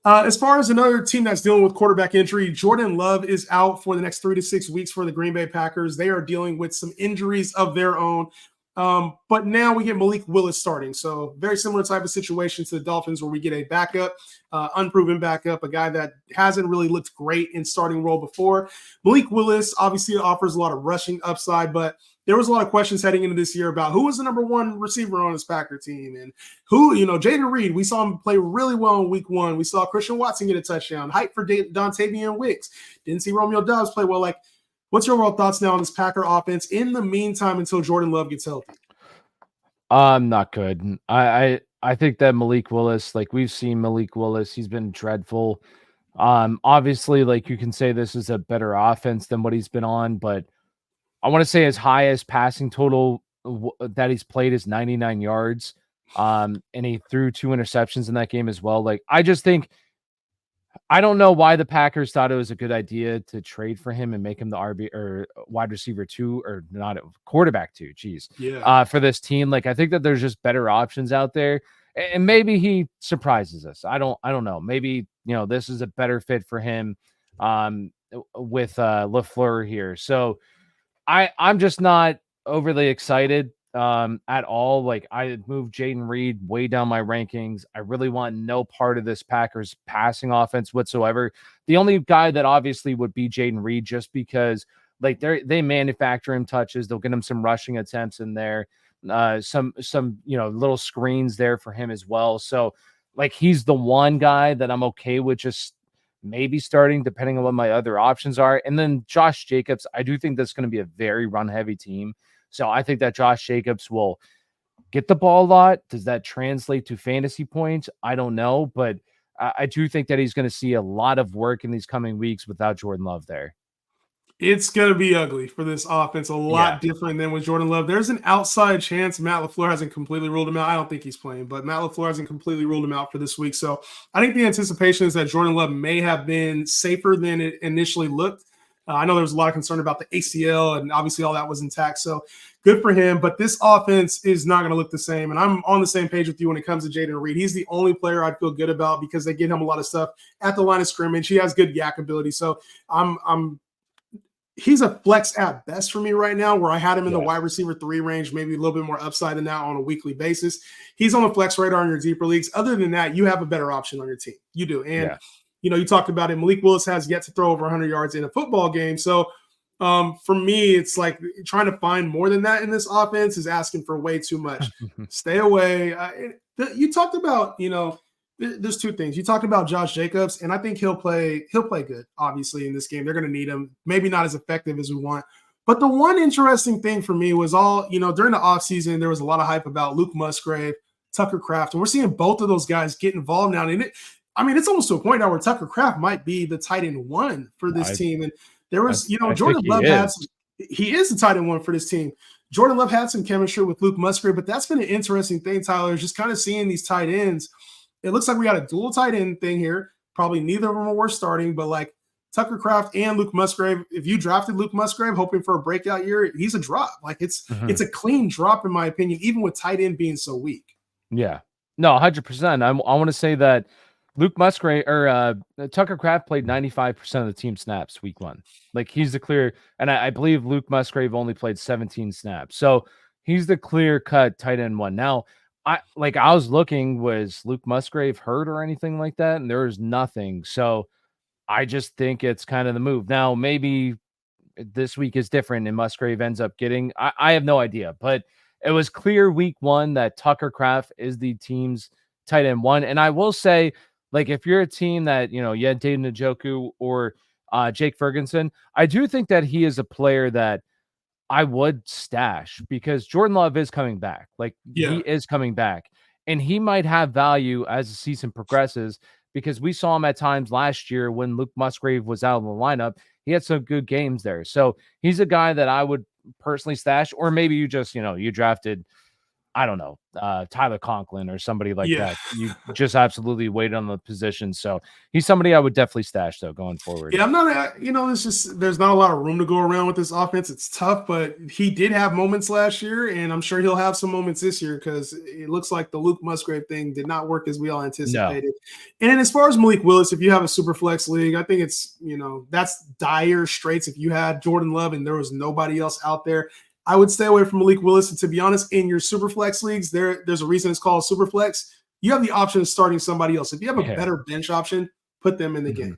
As far as another team that's dealing with quarterback injury, Jordan Love is out for the next 3 to 6 weeks for the Green Bay Packers. They are dealing with some injuries of their own. But now we get Malik Willis starting. So very similar type of situation to the Dolphins where we get a backup, unproven backup, a guy that hasn't really looked great in starting role before. Malik Willis obviously offers a lot of rushing upside, but there was a lot of questions heading into this year about who was the number one receiver on this Packer team and who, Jayden Reed. We saw him play really well in week 1. We saw Christian Watson get a touchdown. Hype for Dontavian Wicks. Didn't see Romeo Doubs play well. Like, what's your overall thoughts now on this Packer offense in the meantime until Jordan Love gets healthy? Not good. I think that Malik Willis, like we've seen Malik Willis, he's been dreadful. Obviously, like you can say this is a better offense than what he's been on, but I want to say his highest passing total that he's played is 99 yards. And he threw 2 interceptions in that game as well. Like, I just think, I don't know why the Packers thought it was a good idea to trade for him and make him the RB or wide receiver 2 or not quarterback 2. Geez. Yeah. For this team. Like, I think that there's just better options out there, and maybe he surprises us. I don't know. Maybe, this is a better fit for him with LaFleur here. So I'm just not overly excited at all. Like, I moved Jayden Reed way down my rankings. I really want no part of this Packers passing offense whatsoever. The only guy that obviously would be Jayden Reed, just because like they manufacture him touches. They'll get him some rushing attempts in there, some little screens there for him as well. So like, he's the one guy that I'm okay with just maybe starting, depending on what my other options are. And then Josh Jacobs, I do think that's going to be a very run-heavy team. So I think that Josh Jacobs will get the ball a lot. Does that translate to fantasy points? I don't know, but I do think that he's going to see a lot of work in these coming weeks without Jordan Love there. It's going to be ugly for this offense, a lot different than with Jordan Love. There's an outside chance Matt LaFleur hasn't completely ruled him out. I don't think he's playing, but Matt LaFleur hasn't completely ruled him out for this week. So I think the anticipation is that Jordan Love may have been safer than it initially looked. I know there was a lot of concern about the ACL, and obviously all that was intact. So good for him. But this offense is not going to look the same. And I'm on the same page with you when it comes to Jayden Reed. He's the only player I feel good about because they get him a lot of stuff at the line of scrimmage. He has good yak ability. So he's a flex at best for me right now, where I had him in the wide receiver 3 range, maybe a little bit more upside than that on a weekly basis. He's on the flex radar in your deeper leagues. Other than that, you have a better option on your team. You do. And, you talked about it. Malik Willis has yet to throw over 100 yards in a football game. So for me, it's like trying to find more than that in this offense is asking for way too much. Stay away. You talked about, there's 2 things. You talked about Josh Jacobs, and I think he'll play good, obviously, in this game. They're going to need him. Maybe not as effective as we want. But the one interesting thing for me was during the offseason, there was a lot of hype about Luke Musgrave, Tucker Kraft, and we're seeing both of those guys get involved now. And it's almost to a point now where Tucker Kraft might be the tight end 1 for this team. And there was, Jordan Love he is the tight end 1 for this team. Jordan Love had some chemistry with Luke Musgrave, but that's been an interesting thing, Tyler, is just kind of seeing these tight ends. It looks like we got a dual tight end thing here. Probably neither of them are worth starting, but like Tucker Kraft and Luke Musgrave, if you drafted Luke Musgrave hoping for a breakout year, he's a drop. Like it's a clean drop in my opinion, even with tight end being so weak. Yeah. No, 100%. I want to say that Luke Musgrave or Tucker Kraft played 95% of the team snaps week 1. Like he's the clear, and I believe Luke Musgrave only played 17 snaps. So he's the clear cut tight end 1. Now, I was looking, was Luke Musgrave hurt or anything like that? And there was nothing. So I just think it's kind of the move. Now, maybe this week is different and Musgrave ends up getting, I have no idea, but it was clear week 1 that Tucker Kraft is the team's tight end 1. And I will say, like, if you're a team that, you had David Njoku or Jake Ferguson, I do think that he is a player that I would stash because Jordan Love is coming back. He is coming back, and he might have value as the season progresses because we saw him at times last year when Luke Musgrave was out of the lineup. He had some good games there. So he's a guy that I would personally stash, or maybe you just, you drafted I don't know, Tyler Conklin or somebody like Yeah. that. You just absolutely wait on the position. So he's somebody I would definitely stash though going forward. Yeah, I'm not, it's just there's not a lot of room to go around with this offense. It's tough, but he did have moments last year, and I'm sure he'll have some moments this year because it looks like the Luke Musgrave thing did not work as we all anticipated. No. And as far as Malik Willis, if you have a super flex league, I think it's, that's dire straits. If you had Jordan Love and there was nobody else out there, I would stay away from Malik Willis. And to be honest, in your super flex leagues, there's a reason it's called super flex. You have the option of starting somebody else. If you have a better bench option, put them in the game.